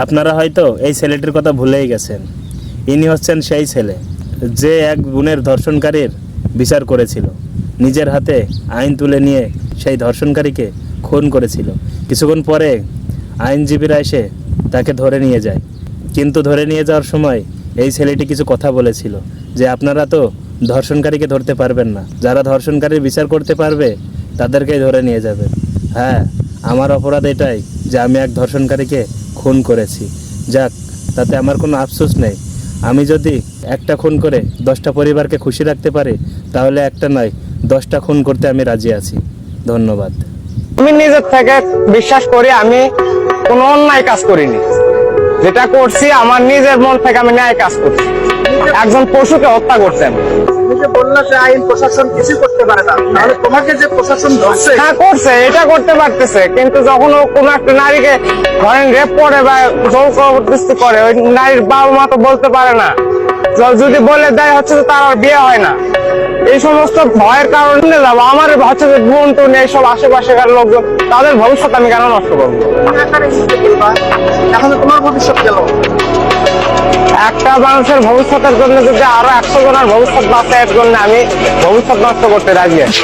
আপনারা হয়তো এই ছেলেটির কথা ভুলেই গেছেন। ইনি হচ্ছেন সেই ছেলে যে এক বোনের ধর্ষণকারীর বিচার করেছিল, নিজের হাতে আইন তুলে নিয়ে সেই ধর্ষণকারীকে খুন করেছিল। কিছুক্ষণ পরে আইনজীবীরা এসে তাকে ধরে নিয়ে যায়, কিন্তু ধরে নিয়ে যাওয়ার সময় এই ছেলেটি কিছু কথা বলেছিল যে আপনারা তো ধর্ষণকারীকে ধরতে পারবেন না, যারা ধর্ষণকারীর বিচার করতে পারবে তাদেরকেই ধরে নিয়ে যাবেন। হ্যাঁ, আমার অপরাধ এটাই যে আমি এক ধর্ষণকারীকে খুন করেছি। যাক, তাতে আমার কোনো আফসোস নেই। আমি যদি একটা খুন করে 10টা পরিবারকে খুশি রাখতে পারি, তাহলে একটা নয় 10টা খুন করতে আমি রাজি আছি। ধন্যবাদ। আমি নিজের থেকে বিশ্বাস করি আমি কোনো অন্যায় কাজ করিনি। যেটা করছি আমার নিজের মন থেকে আমি ন্যায় কাজ করছি। একজন পশুকে হত্যা করছেন। বললো যে আইন প্রশাসন কিছু করতে পারে না, তাহলে তোমাকে যে প্রশাসন ধরছে, হ্যাঁ করছে, এটা করতে পারতেছে, কিন্তু যখন ও কোনো একটা নারীকে ধরেন রেপ করে বা জোর জবরদস্তি করে, ওই নারীর বাবা মা তো বলতে পারে না। যদি বলে দেয় হচ্ছে যে তার আর বিয়ে হয় না। এই সমস্ত ভয়ের কারণে যাবো আমার হচ্ছে যে বোন টোন এইসব আশেপাশেকার লোকজন, তাদের ভবিষ্যৎ আমি কেন নষ্ট করবো? এখন তোমার ভবিষ্যৎ গেল। একটা মানুষের ভবিষ্যতের জন্য যদি আরো 100 জনের ভবিষ্যৎ বাঁচানোর জন্য আমি ভবিষ্যৎ নষ্ট করতে রাজি আছি।